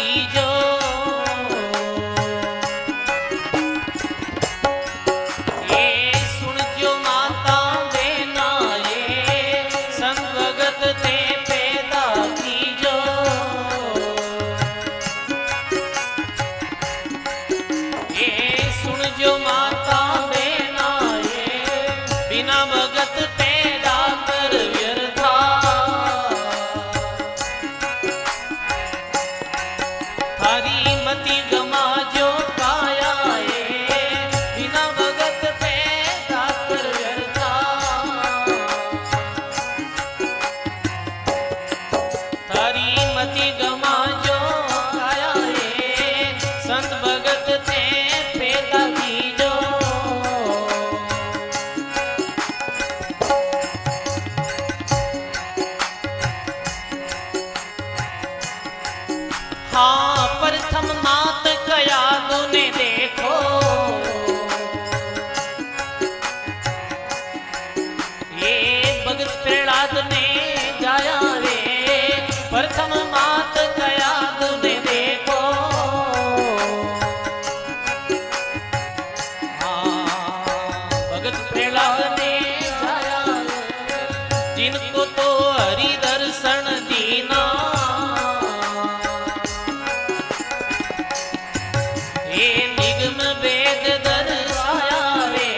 कीजो। ये सुनजो माता बेना ये संत भगत ते पैदा कीजो। ये सुनजो माता बेना ये बिना भगत पैदा कर व्यर्था। थारी मति गमाजो काया ये बिना भगत पैदा कर व्यर्था। थारी मति गमाजो काया ये संत भगत ते पैदा कीजो। हाँ प्रथम मात कया दोने देखो। ये भगत प्रहलाद ने जाया रे प्रथम मात कया दोने देखो। हाँ भगत प्रहलाद ने जाया रे जिनको तो हरि दर्शन दीना। ये निगम वेद दर्शाया रे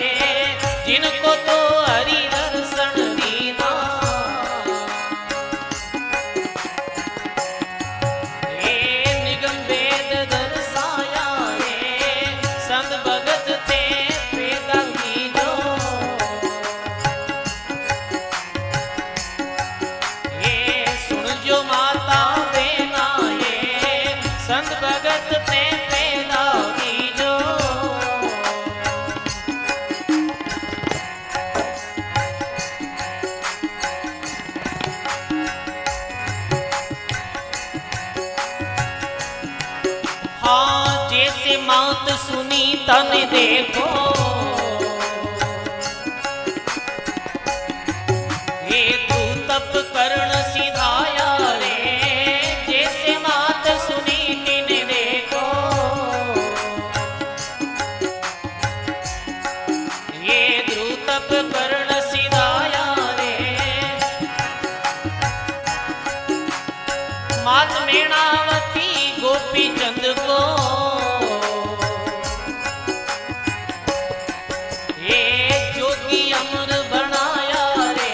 जिनको तो हरि दर्शन दीना। ये निगम वेद दर्शाया रे संत भगत ते पैदा कीजो। ये सुनजो माता बेना ये संत भगत ते पैदा कीजो। हाँ जैसे मात सुनीता ने देखो। ये तू तप कर्ण सिधाया रे जैसे मात सुनीति ने देखो। ये ध्रुव तप कर्ण सिधाया रे मात मेणावती गोपी चंद को। ये जोगी अमर बनाया रे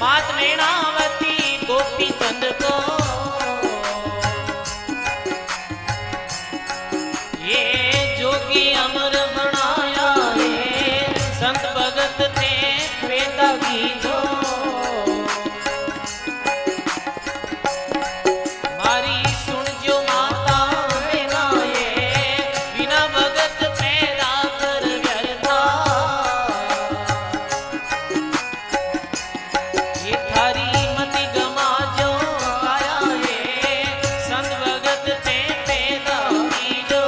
मात मेणावती गोपी चंद को। ये जोगी अमर बनाया रे संत भगत ते पैदा कीजो। मारी सुनजो माता बेना ये बिना भगत पैदा कर व्यर्था। ये थारी मति गमाजो काया ये संत भगत ते पैदा कीजो।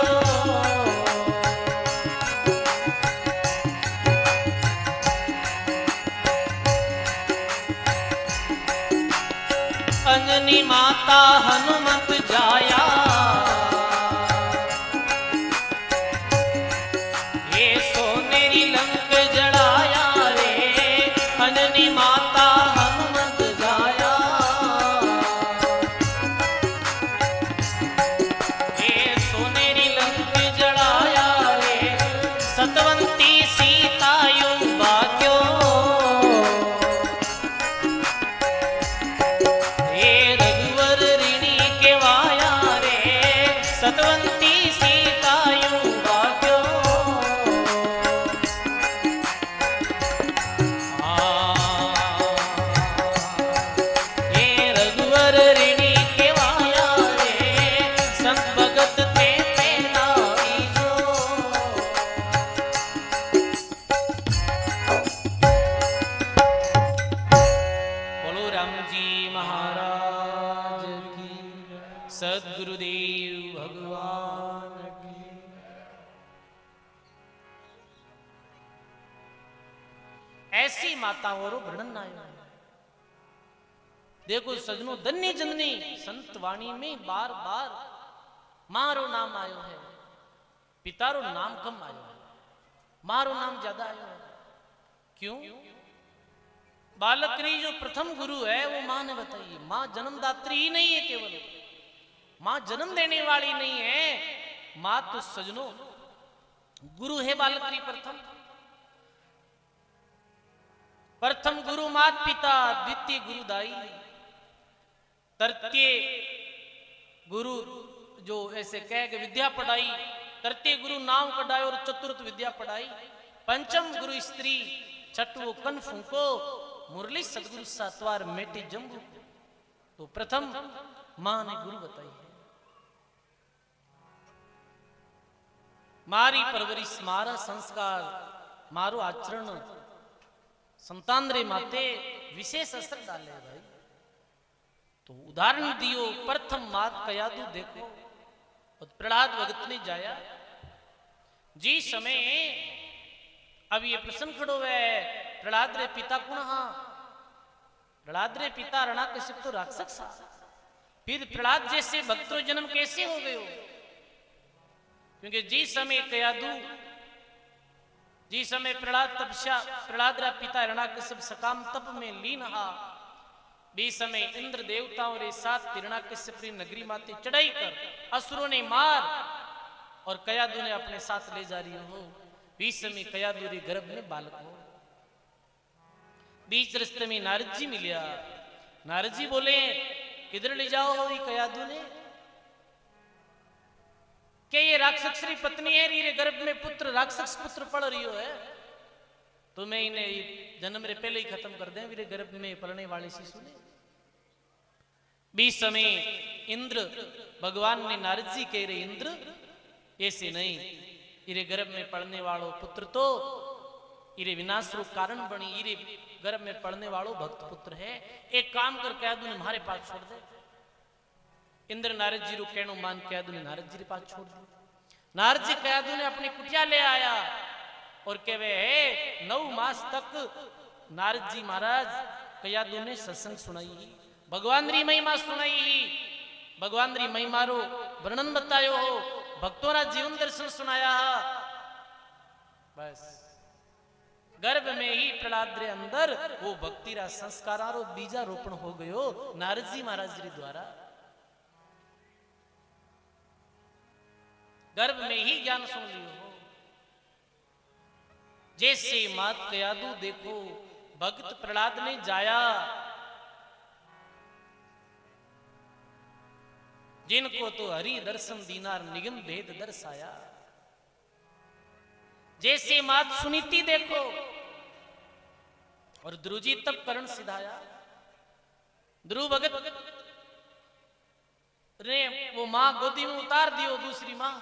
अंजनी माता हनुमत जाया। ये सोनेरी लंक जड़ाया रे अंजनी माता हनुमत जाया। ये सोनेरी लंक जड़ाया रे सतवंती सीतायु भाग्यो। ये रघुवर ऋणी केवाया रे सतवंती सीतायु भाग्यो। ये रघुवर ऋणी केवाया रे संत भगत ते पैदा कीजो। बोलो राम जी महाराज की सद्गुरुदेव भगवान की। ऐसी माताओं वर्णन आयो। देखो सजनों, धन्य जननी संत वाणी में बार बार मारो नाम आयो है, पितारो नाम कम आयो है, मारो नाम ज्यादा आयो है। क्यों? बालक की जो प्रथम गुरु है वो माँ ने बताइए। माँ जन्मदात्री ही नहीं है, केवल माँ जन्म देने वाली नहीं है, माँ तो सजनों गुरु है बालक की प्रथम। प्रथम गुरु मात पिता, द्वितीय गुरु दाई, तृतीय गुरु जो ऐसे कह के विद्या पढ़ाई, तृतीय गुरु नाम कढ़ाई और चतुर्थ विद्या पढ़ाई, पंचम गुरु स्त्री, छठवो कन फूको, मुरली सदगुरु सातवार मेटे जम्बू। तो प्रथम मां ने गुरु बताई है। मारी परवरिश, मारा संस्कार, मारो आचरण संतान रे माते विशेष असर डाले भाई। तो उदाहरण दियो, प्रथम मात कयादू देखो, और प्रहलाद भगत ने जाया जी समय। अब ये प्रश्न खड़ो है, प्रहलाद रे पिता कौन? हाँ, प्रहलाद रे पिता रणाकश्यप तो राक्षस था, फिर प्रहलाद जैसे भक्तों जन्म कैसे हो गए हो? क्योंकि जिस समय कयादू, जिस समय प्रहलाद तपस्या, प्रहलाद रा पिता हिरणाकश्यप सकाम तप में लीन हा, बीस समय इंद्र देवताओं रे साथ हिरणाकश्यप री नगरी माते चढ़ाई कर असुरों ने मार, और कयादू ने अपने साथ ले जा रही हो। बीस समय कयादू रे गर्भ में बालक हो। बीच रास्ते में नारद जी मिलिया। नारद जी बोले किधर ले जाओ हो? कयादू ने के ये राक्षस री पत्नी है, रे गर्भ में पुत्र, राक्षस पुत्र पड़ रही है, तो मैं इन्हें जन्म रे पहले ही खत्म कर दें, मेरे गर्भ में पलने वाले शिशु ने। बीस समय इंद्र भगवान ने नारद जी कह रहे, इंद्र ऐसे नहीं, इरे गर्भ में पड़ने वालों पुत्र तो इरे विनाश रूप कारण बनी, इरे गर्भ में पड़ने वालों भक्त पुत्र है। एक काम कर कयादू ने हमारे पास छोड़ दे। इंद्र नारद जी रू कहनो मान कयादू ने नारद जी के पास छोड़ दिया। नारद जी कयादू ने अपनी कुटिया ले आया और कहवे है 9 मास तक नारद जी महाराज कयादू ने सत्संग सुनाई, भगवान री महिमा सुनाई, भगवान री महिमा रो वर्णन बतायो हो, भक्तों रा जीवन दर्शन सुनाया। बस गर्भ में ही प्रहलाद रे अंदर वो भक्ति रा संस्कारो बीजारोपण हो गयो नारद जी महाराज जी द्वारा। गर्भ में ही ज्ञान सुन लियो हो। जैसे मात कयादू देखो, भक्त प्रहलाद ने जाया, जिनको तो हरि दर्शन दीनार निगम भेद दर्शाया। जैसे मात सुनीति देखो, और ध्रुव जी तब करण सिधाया। ध्रुव भगत ने वो मां गोदी में उतार दियो, दूसरी मां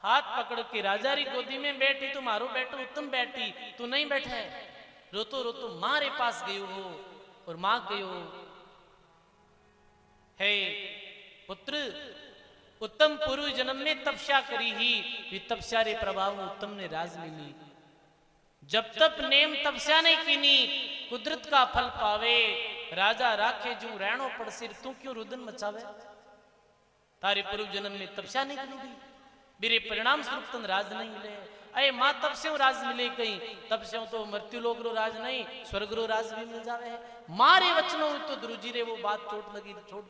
हाथ पकड़ के राजा री गोदी में बैठी, तुम्हारो बेटो उत्तम बैठी, तू नहीं बैठे। रोतो रोतो मां रे पास गयो हो, और मां कहो हे पुत्र, उत्तम पूर्व जन्म में तपस्या करी ही, तपस्या रे प्रभाव उत्तम ने राज मिली। जब तक नेम तपस्या नहीं कीनी, कुदरत का फल पावे। राजा राखे जो रहनो पड़सिर, तू क्यों रुदन मचावे? तारे पूर्व जन्म में तपस्या नहीं करी, मेरे परिणाम स्वरूप तन राज नहीं मिले। अरे मां तब से राज मिले, कहीं तब से तो मृत्यु लोक रो राज नहीं, स्वर्ग रो राज भी मिल जावे है। मारे वचनों तो ध्रुव जी रे वो बात चोट लगी, छोड़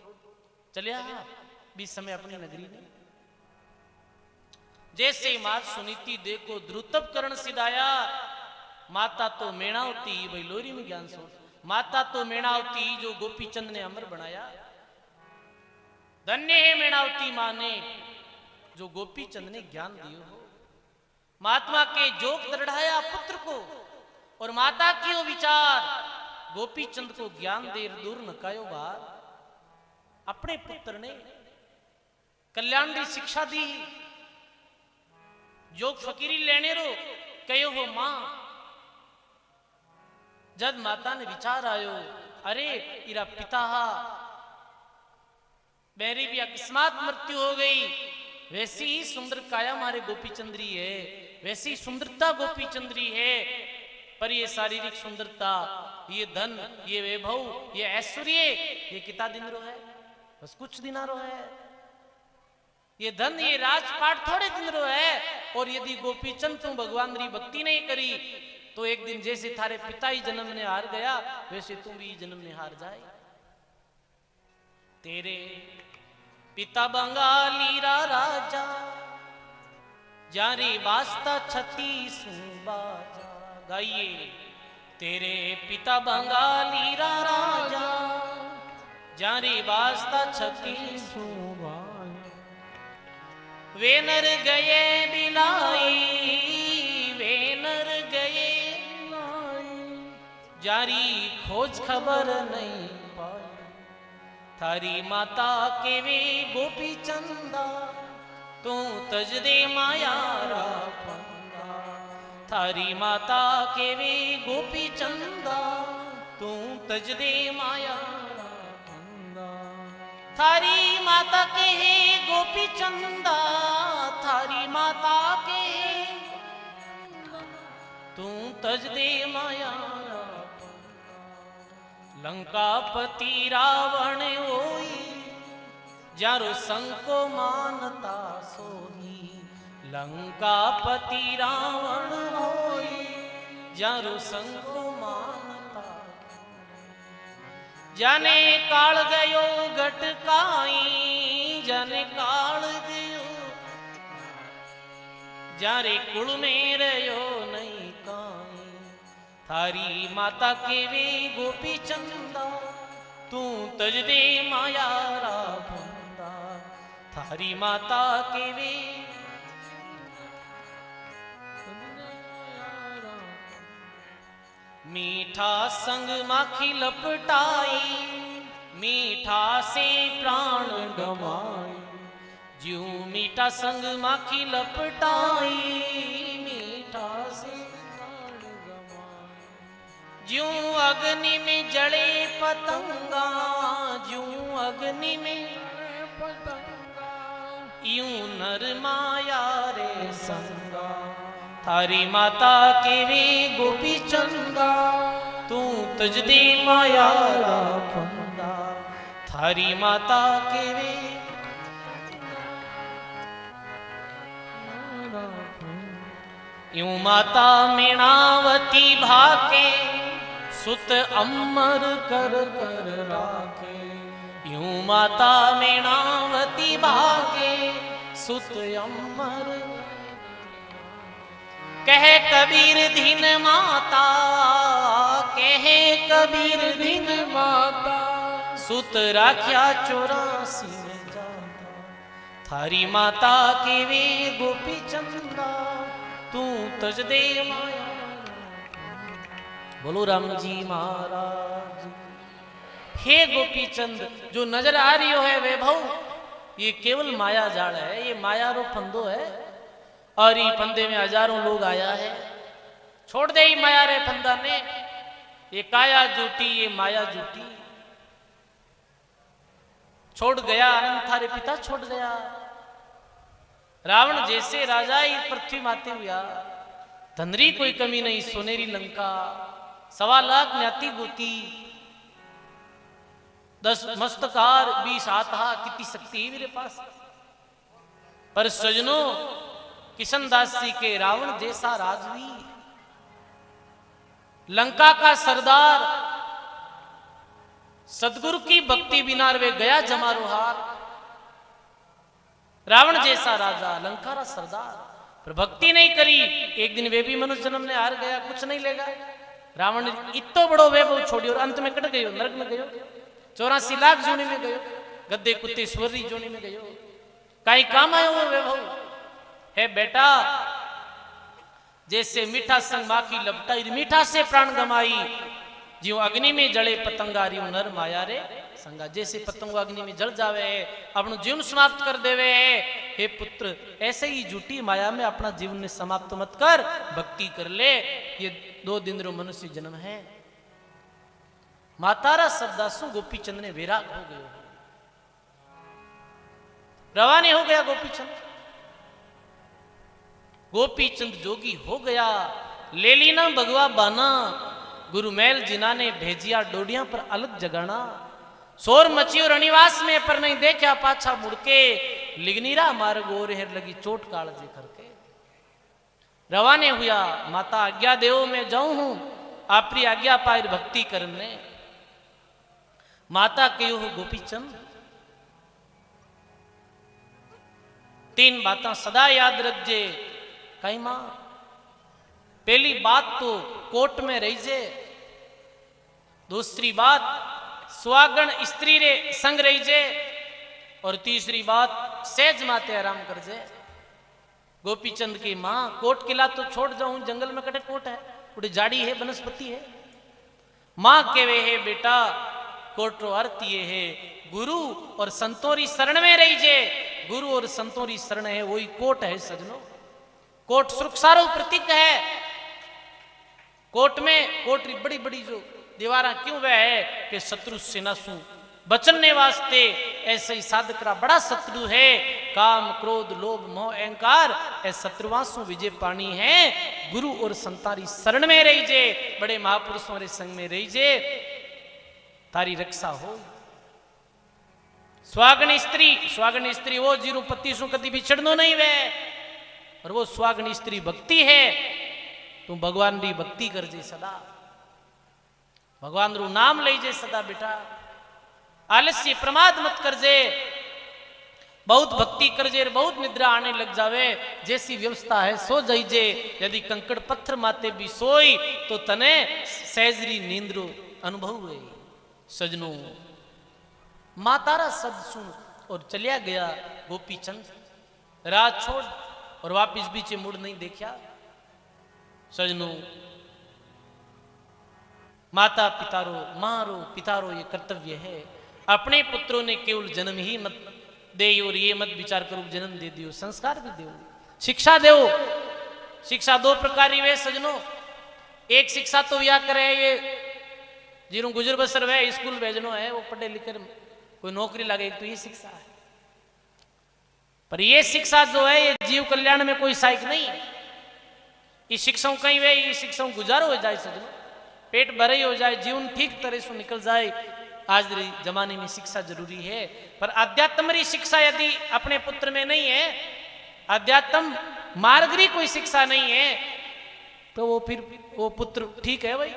चलिया बीस समय अपनी नगरी में। जैसे मात सुनीति देखो, ध्रुतब करण सिधाया। माता तो मेणावती, भाई लोरी में ज्ञान सो, माता तो मेणावती जो गोपी चंद ने अमर बनाया। धन्य है मेणावती मां ने जो गोपी चंद ने ज्ञान दियो हो। महात्मा के जोग दृढ़ाया पुत्र को, और माता की वो विचार गोपी चंद को ज्ञान देर दूर नकायो बार। अपने पुत्र ने कल्याण की शिक्षा दी, जोग फकीरी लेने रो कहो हो मां। जब माता ने विचार आयो, अरे इरा पिता मेरी भी अकस्मात मृत्यु हो गई, वैसी ही सुंदर काया हमारे गोपी चंद्री है, वैसी सुंदरता गोपी चंद्री है। पर ये शारीरिक सुंदरता, ये धन, ये वैभव, ये ऐश्वर्य, ये कितना दिन रो है? बस कुछ दिन रो है। ये धन ये राजपाट थोड़े दिन रो है। और यदि गोपीचंद तू भगवान री भक्ति नहीं करी तो एक दिन जैसे थारे पिता ही जन्म ने हार गया वैसे तू भी जन्म ने हार जाए। तेरे पिता बंगाली रा राजा जारे वास्ता छत्तीस बाजा। गाइए तेरे पिता बंगाली रा राजा जारे वास्ता छत्तीस वे नर गए बिलाई वे नर गए जारी खोज खबर नहीं पाई। थारी माता के वे गोपी चंदा तू तज दे माया रा फंदा। थारी माता के वे गोपी चंदा तू तज दे माया रा फंदा। थारी माता के हे गोपी चंदा थारी माता के तू तज दे माया। लंकापति रावण होई जारो संको मानता सोही। लंकापति रावण होई जारो संको मानता। जाने काल गयो घटकाई जाने काल गयो जारे कुल में रहो नहीं काई। थारी माता के वे गोपी चंदा तू तज दे माया रा फंदा। थारी माता के वे मीठा संग माखी लपटाई मीठा से प्राण गमाई। ज्यों मीठा संग माखी लपटाई मीठा से प्राण गमाई। ज्यों अग्नि में जले पतंगा ज्यों अग्नि में पतंगा यूं नर माया रे संगा। थारी माता के वे गोपी चंदा तू तज दे माया रा फंदा। थारी माता के वे यूं माता मीणावती भाके सुत अमर कर कर राखे। यूं माता मीणावती भाके सुत अमर कहे कबीर धीन माता कहे कबीर धीन माता सुत राख्या 84 में जाता। थारी माता के वे गोपी चंदा तू तज दे माया। बोलो राम जी महाराज। हे गोपी चंद जो नजर आ रही हो है वैभव ये केवल माया जाल है। ये माया रो फंदो है और ये फंदे में हजारों लोग आया है। छोड़ दे ही माया रे फंदा ने। ये काया जूटी ये माया जूटी। छोड़ गया अनंत थारे पिता छोड़ गया। रावण जैसे राजा ही पृथ्वी माते हुआ। धनरी कोई कमी नहीं सोनेरी लंका 1.25 लाख न्याती गोती 10 मस्तकार 20 हाथा कितनी शक्ति है मेरे पास। पर सजनों किशनदास जी के रावण जैसा राजवीर लंका का सरदार सदगुरु की भक्ति बिना वे गया जमारो हार। रावण जैसा राजा लंका का सरदार पर भक्ति नहीं करी एक दिन वे भी मनुष्य जन्म ने हार गया कुछ नहीं लेगा। रावण इतो बड़ो वैभव छोड़ी और अंत में कट गयो नरक में गयो 84 लाख जोनी में गयो गद्दे कुत्ते स्वरी जोनी में गयो। काई काम आयो वो वैभव है बेटा। जैसे मीठा संग माखी लपटाई मीठा से प्राण गमाई ज्यों अग्नि में जड़े पतंगारी नर माया रे संगा। जैसे पतंग अग्नि में जल जावे है अपना जीवन समाप्त कर देवे है। हे पुत्र ऐसे ही झूठी माया में अपना जीवन ने समाप्त मत कर भक्ति कर ले। ये 2 दिन रो मनुष्य जन्म है। मातारा शब्दासु गोपीचंद ने वैराग हो गयो रवानी हो गया गोपीचंद। गोपीचंद जोगी हो गया ले लीना भगवा बाना। गुरु मैल जिना ने भेजिया डोडिया पर अलग जगाना। शोर मचियो रनिवास में पर नहीं देखा पाछा मुड़के लिगनीरा मार्ग और हेर लगी चोट काल जे करके रवाने हुआ। माता आज्ञा देव मैं जाऊं हूं आपरी आज्ञा पायर भक्ति करने। माता कहो गोपीचंद तीन बातें सदा याद रखजे। कई मां पहली बात तो कोट में रही जे, दूसरी बात स्वागण स्त्री रे संग रही जे, और तीसरी बात सहज माते आराम कर जे। गोपीचंद की मां कोट किला तो छोड़ जाऊं, जंगल में कटे कोट है, उड़ी जाड़ी है, वनस्पति है। मां केवे है बेटा कोटरो अर्थ ये है गुरु और संतोरी शरण में रही जे। गुरु और संतोरी शरण है वही कोट है सजनो। कोट सुरक्षारो प्रतीक है। कोट में कोट री बड़ी बड़ी जो दीवारा क्यों वह है कि शत्रु सेना सु बचने वास्ते। ऐसे ही साधकरा बड़ा शत्रु है काम क्रोध लोभ मोह अहंकार। ऐ शत्रुवासु विजय पानी है गुरु और संतारी शरण में रही जे। बड़े महापुरुषों रे संग में रही जे तारी रक्षा हो। स्वागण स्त्री वो जीरो पति सु कदी बिछड़नो नहीं वे, और वो स्वागण स्त्री भक्ति है। तू भगवान री भक्ति कर जे सदा, भगवान रू नाम ले जे सदा बेटा। आलस्य प्रमाद मत कर जे। बहुत भक्ति कर जे, बहुत निद्रा आने लग जावे, जैसी व्यवस्था है सो जाइजे। यदि कंकड़ पत्थर माते भी सोई तो तने सहजरी नींद्रो अनुभव हुए। सजनों मातारा शब्द सुन और चलिया गया गोपीचंद। रात छोड़ और वापिस बीचे मुड़ नहीं देखा। सजनों माता पितारो मारो पितारो ये कर्तव्य है। अपने पुत्रों ने केवल जन्म ही मत दे और ये मत विचार करो जन्म दे दियो, संस्कार भी दो, शिक्षा दो। शिक्षा दो प्रकार ही वे सजनों। एक शिक्षा तो या करे ये जिन्हों गुजर बसर वे स्कूल भेजनो है, वो पढ़े लिखे कोई नौकरी लगे, तो ये शिक्षा है। पर ये शिक्षा जो है ये जीव कल्याण में कोई सहायक नहीं है। ये शिक्षाओं कहीं वे ये शिक्षाओं गुजारो हो जाए सजनों, पेट भरे हो जाए, जीवन ठीक तरह से निकल जाए। आज जमाने में शिक्षा जरूरी है, पर अध्यात्म शिक्षा यदि अपने पुत्र में नहीं है, अध्यात्म मार्गरी कोई शिक्षा नहीं है, तो वो फिर वो पुत्र ठीक है भाई।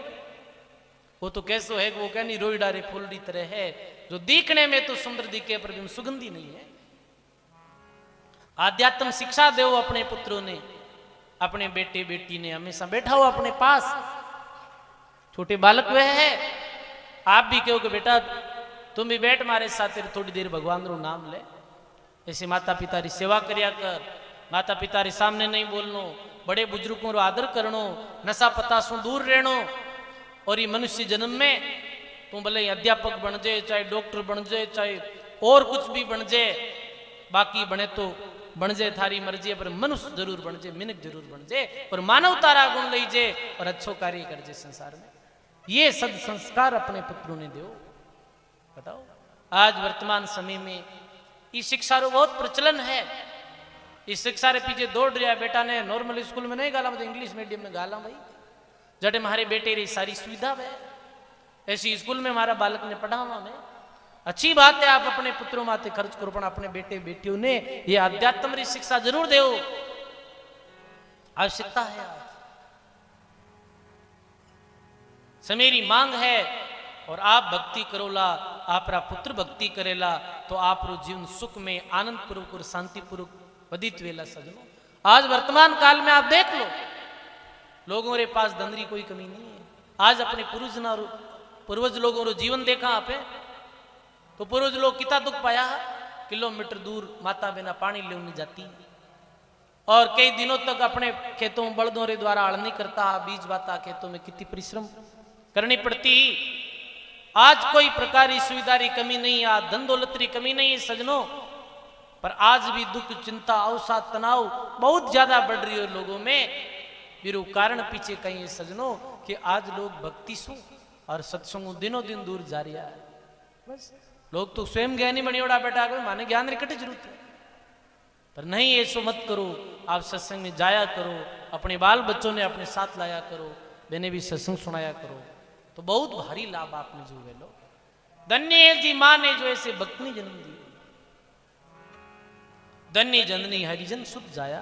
वो तो कैसो है वो कहनी रोई डारे फूलड़ी तरह है, जो दिखने में तो सुंदर दिखे पर सुगंधी नहीं है। आध्यात्म शिक्षा दो अपने पुत्रों ने, अपने बेटे बेटी ने हमेशा बैठा हो अपने पास। छोटे बालक वह है, आप भी कहो कि बेटा तुम भी बैठ मारे साथ थोड़ी देर भगवान रो नाम ले। ऐसे माता पिता री सेवा करिया कर, माता पिता रे सामने नहीं बोलनो, बड़े बुजुर्गों रो आदर करनो, नशा पता सु दूर रहनो। और ये मनुष्य जन्म में तू भले अध्यापक बन जाए, चाहे डॉक्टर बन जाए, चाहे और कुछ भी बन जाए, बाकी बने तो बन जाए थारी मर्जी, पर मनुष्य जरूर बन जाए, मिनक जरूर बन जाए, और मानवतारा गुण ले जाए और अच्छो कार्य कर जाए संसार में। ये सद संस्कार अपने पुत्रों ने दो। बताओ आज वर्तमान समय में इस शिक्षा रो बहुत प्रचलन है। इस शिक्षा रे पीछे दौड़ रहा बेटा ने नॉर्मल स्कूल में नहीं गाला, मतलब इंग्लिश मीडियम में गाला भाई। जटे हमारे बेटे री सारी सुविधा है, ऐसी स्कूल में हमारा बालक ने पढ़ा हुआ में अच्छी बात है। आप अपने पुत्रों माते खर्च करो, पर अपने बेटे बेटियों ने ये अध्यात्म री शिक्षा जरूर दो, आवश्यकता है। आज समेरी मांग है और आप भक्ति करोला, आपरा पुत्र भक्ति करेला तो आप रो जीवन सुख में आनंद पूर्वक और शांति पूर्वक व्यतीत वेला सजनो। आज वर्तमान काल में आप देख लो, लोगों रे पास धन री कोई कमी नहीं है। आज अपने पूर्वज लोगों रो जीवन देखा आपे तो पूर्वज लोग कितना दुख पाया, किलोमीटर दूर माता बिना पानी लेने जाती और कई दिनों तक अपने खेतों में बलदों रे द्वारा हल नहीं करता, बीज बाता खेतों में कितनी परिश्रम करनी पड़ती। आज कोई प्रकार की सुविधा की कमी नहीं, आज धन दौलत की कमी नहीं है सजनों, पर आज भी दुख चिंता अवसाद तनाव बहुत ज्यादा बढ़ रही है लोगों में। बिरु कारण पीछे कहीं सजनों कि आज लोग भक्ति सु और सत्संग दिनों दिन दूर जा रहा है। बस लोग तो स्वयं ज्ञानी बनी उड़ा बैठा कर माने ज्ञान रिकट जरूरत है, पर नहीं ऐसो मत करो। आप सत्संग में जाया करो, अपने बाल बच्चों ने अपने साथ लाया करो, मैंने भी सत्संग सुनाया करो, तो बहुत भारी लाभ आपने जो वे लो। धन्य है जी माँ ने जो ऐसे भक्त ने जन्म दिया। धन्य जननी हरिजन सुख जाया।